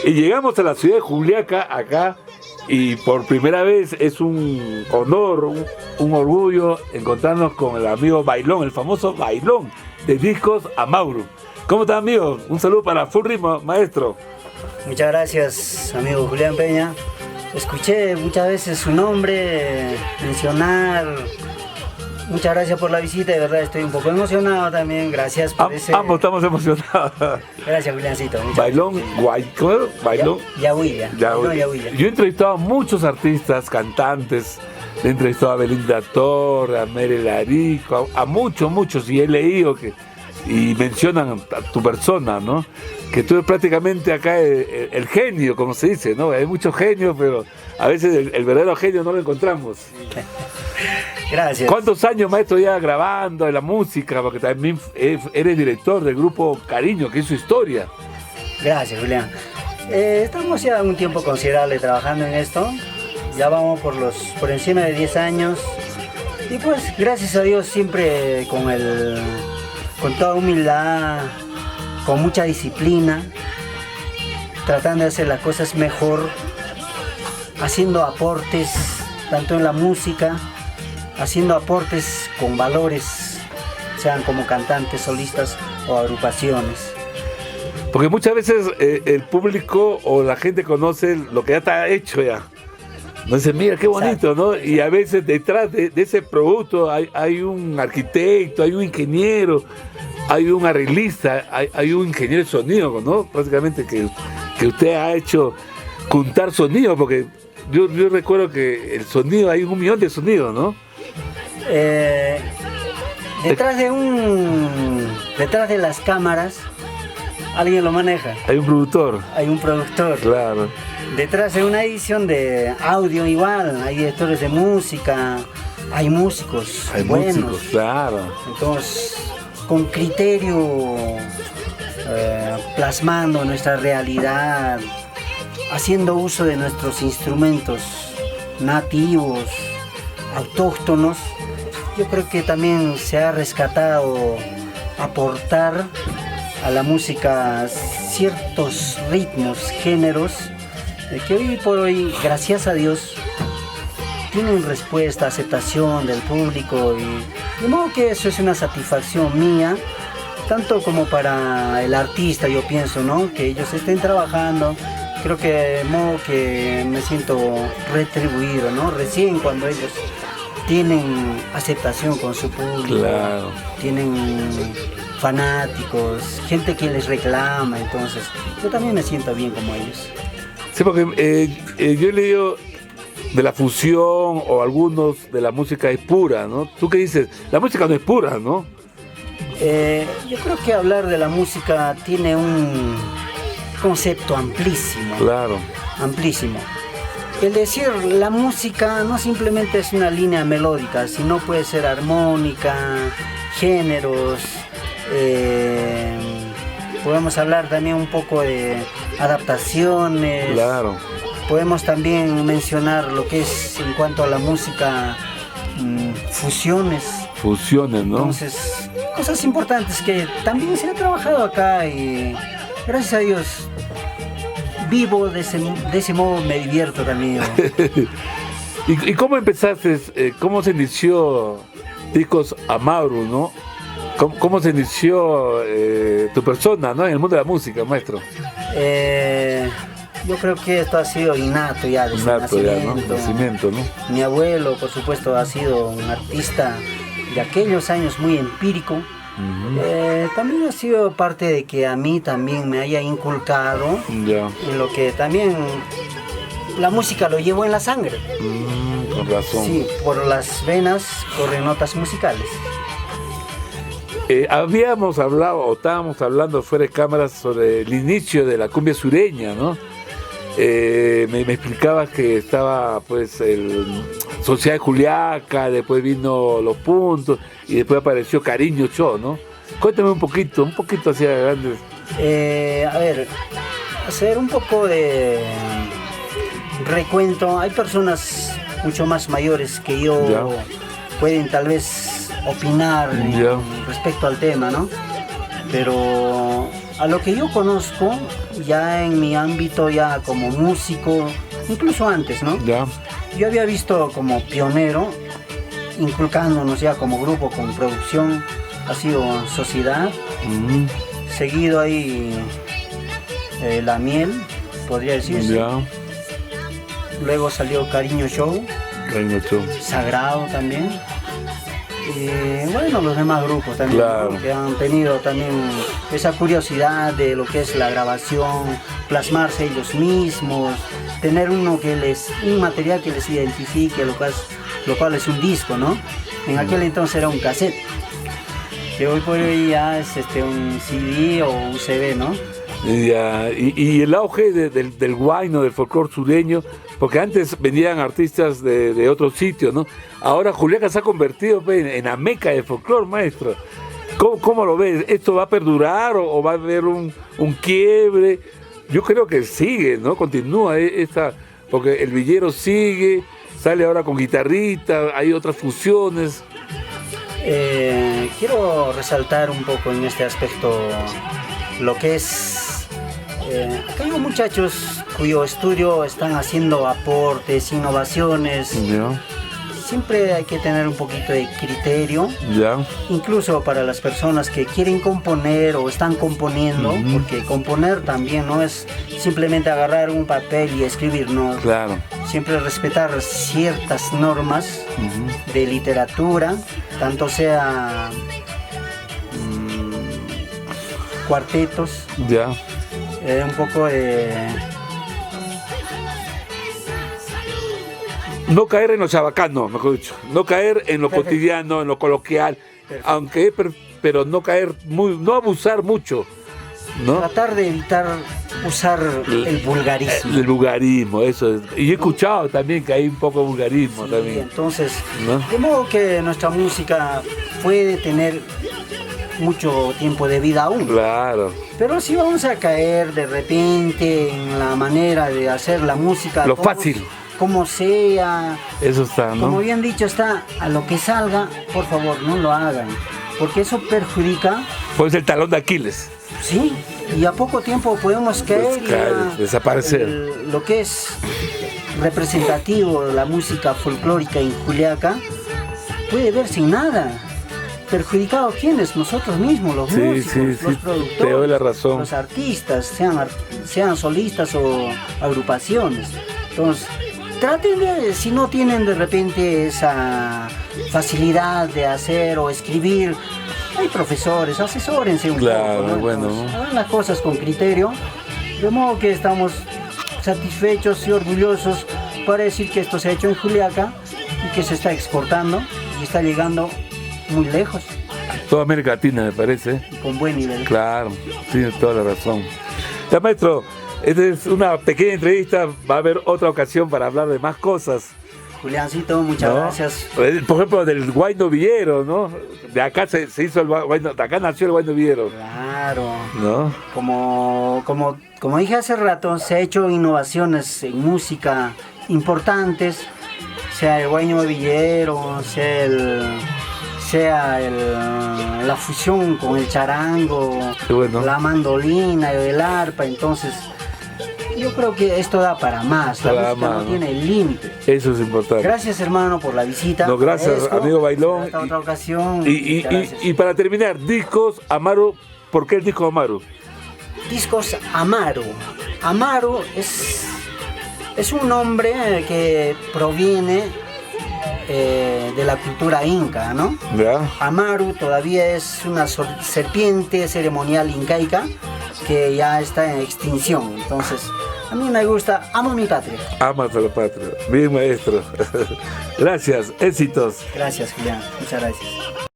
Y llegamos a la ciudad de Juliaca, acá, y por primera vez es un honor, un orgullo encontrarnos con el amigo Bailón, el famoso Bailón de Discos Amauro. ¿Cómo está, amigo? Un saludo para Full Ritmo, maestro. Muchas gracias, amigo Julián Peña. Escuché muchas veces su nombre mencionar. Muchas gracias por la visita, de verdad estoy un poco emocionado también. Gracias por ese... Ambos estamos emocionados. Gracias, Juliancito. Bailón, Bailón. Yahuilla. Yo he entrevistado a muchos artistas, cantantes. He entrevistado a Belinda Torre, a Mere Larico, a muchos, y he leído que y mencionan a tu persona, ¿no? Que tú eres prácticamente acá el genio, como se dice, ¿no? Hay muchos genios, pero a veces el verdadero genio no lo encontramos. Gracias. ¿Cuántos años, maestro, ya grabando en la música? Porque también eres director del grupo Cariño, que es su historia. Gracias, Julián. Estamos ya un tiempo considerable trabajando en esto. Ya vamos por encima de 10 años. Y pues, gracias a Dios, siempre con toda humildad, con mucha disciplina, tratando de hacer las cosas mejor, haciendo aportes, tanto en la música, haciendo aportes con valores, sean como cantantes, solistas o agrupaciones. Porque muchas veces el público o la gente conoce lo que ya está hecho ya. Entonces, mira, qué bonito, ¿no? Y a veces detrás de ese producto hay un arquitecto, hay un ingeniero, hay un arreglista, hay un ingeniero de sonido, ¿no? Prácticamente que usted ha hecho juntar sonido, porque yo recuerdo que el sonido, hay 1 millón de sonidos, ¿no? Detrás de las cámaras, alguien lo maneja. Hay un productor. Hay un productor. Claro. Detrás de una edición de audio igual, hay editores de música, hay músicos buenos. Músicos, claro. Entonces, con criterio, plasmando nuestra realidad, haciendo uso de nuestros instrumentos nativos, autóctonos, yo creo que también se ha rescatado aportar a la música ciertos ritmos, géneros, que hoy por hoy, gracias a Dios, tienen respuesta, aceptación del público, y de modo que eso es una satisfacción mía, tanto como para el artista, yo pienso, ¿no? Que ellos estén trabajando, creo que de modo que me siento retribuido, ¿no? Recién cuando ellos tienen aceptación con su público, claro, tienen fanáticos, gente que les reclama, entonces yo también me siento bien como ellos. Sí, porque yo he leído de la fusión o algunos de la música es pura, ¿no? ¿Tú qué dices? La música no es pura, ¿no? Yo creo que hablar de la música tiene un concepto amplísimo. Claro. Amplísimo. El decir la música no simplemente es una línea melódica, sino puede ser armónica, géneros, podemos hablar también un poco de adaptaciones. Claro. Podemos también mencionar lo que es en cuanto a la música, fusiones. Fusiones, ¿no? Entonces, cosas importantes que también se ha trabajado acá y gracias a Dios vivo de ese modo, me divierto también. ¿Y cómo empezaste? ¿Cómo se inició Discos Amauro, no? ¿Cómo se inició tu persona, ¿no? En el mundo de la música, maestro? Yo creo que esto ha sido innato ya desde nacimiento, ¿no? Mi abuelo, por supuesto, ha sido un artista de aquellos años muy empírico. También ha sido parte de que a mí también me haya inculcado en lo que también la música lo llevo en la sangre. Con razón. Sí, por las venas corren notas musicales. Habíamos hablado, o estábamos hablando fuera de cámaras sobre el inicio de la cumbia sureña, ¿no? Me explicabas que estaba pues el Sociedad de Juliaca, después vino Los Puntos y después apareció Cariño Show, ¿no? Cuéntame un poquito hacia grandes. A ver, hacer un poco de recuento. Hay personas mucho más mayores que yo, pueden tal vez opinar respecto al tema, ¿no? Pero A lo que yo conozco, ya en mi ámbito, ya como músico, incluso antes, ¿no? Ya. Yo había visto como pionero, inculcándonos ya como grupo con producción, ha sido Sociedad, seguido ahí La Miel, podría decirse. Ya. Luego salió Cariño Show, Cariño Show. Sagrado también. Y bueno, los demás grupos también, Claro. ¿no? Que han tenido también esa curiosidad de lo que es la grabación, plasmarse ellos mismos, tener un material que les identifique, lo cual es un disco, ¿no? En aquel entonces era un cassette, que hoy por hoy ya es un CD o USB, ¿no? Y el auge del huayno, del folclore sureño, porque antes venían artistas de otros sitios, ¿no? Ahora Juliaca se ha convertido en la meca del folclore, maestro. ¿Cómo lo ves? ¿Esto va a perdurar o va a haber un quiebre? Yo creo que sigue, ¿no? Continúa porque el villero sigue, sale ahora con guitarrita, hay otras fusiones. Quiero resaltar un poco en este aspecto lo que es... acá hay muchachos cuyo estudio están haciendo aportes, innovaciones. Ya. Siempre hay que tener un poquito de criterio, Ya. incluso para las personas que quieren componer o están componiendo, porque componer también no es simplemente agarrar un papel y escribir, no. Claro. Siempre respetar ciertas normas de literatura, tanto sea cuartetos, Ya. un poco de... No caer en lo chabacano, mejor dicho. No caer en lo cotidiano, en lo coloquial. Aunque, pero no caer no abusar mucho, ¿no? Tratar de evitar usar el vulgarismo. El vulgarismo, eso es. Y he escuchado también que hay un poco de vulgarismo Sí, también. entonces, ¿no? de modo que nuestra música puede tener mucho tiempo de vida aún. Claro. Pero si vamos a caer de repente en la manera de hacer la música, Lo fácil. Como sea, Eso está, como ¿no? bien dicho está, a lo que salga, por favor, no lo hagan, porque eso perjudica, Puede ser el talón de Aquiles. sí, y a poco tiempo podemos caer y Desaparecer. lo que es representativo de la música folclórica en Juliaca puede ver sin nada. ¿Perjudicados quiénes? Nosotros mismos, los músicos, los productores, te doy la razón. los artistas, sean solistas o agrupaciones. Entonces, traten de, si no tienen de repente esa facilidad de hacer o escribir, hay profesores, asesórense un Claro, poco, ¿no? bueno, Entonces, ¿no? hagan las cosas con criterio, de modo que estamos satisfechos y orgullosos para decir que esto se ha hecho en Juliaca y que se está exportando y está llegando muy lejos Toda América Latina, me parece. y con buen nivel. Claro, tienes toda la razón. Ya, maestro, esta es una pequeña entrevista. Va a haber otra ocasión para hablar de más cosas. Juliancito, muchas ¿no? gracias. Por ejemplo, del huayno villero, ¿no? De acá se hizo el huayno, de acá nació el huayno villero, Claro. ¿no? Como dije hace rato, se ha hecho innovaciones en música importantes, sea el huayno villero, sea la fusión con el charango, Qué bueno. la mandolina, el arpa. Entonces, yo creo que esto da para más, la Da música más, no ¿no? tiene límite. Eso es importante. Gracias, hermano, por la visita. No, gracias, Agradezco. amigo Bailón. Hasta otra ocasión. Y Gracias. para terminar, discos, Amaru, ¿por qué el disco Amaru? Discos Amaru. Amaru es un nombre que proviene de la cultura inca, ¿no? ¿Ya? Amaru todavía es una serpiente ceremonial incaica que ya está en extinción. Entonces, a mí me gusta, amo mi patria. Amas a la patria. Bien, maestro. Gracias, éxitos. Gracias, Julián. Muchas gracias.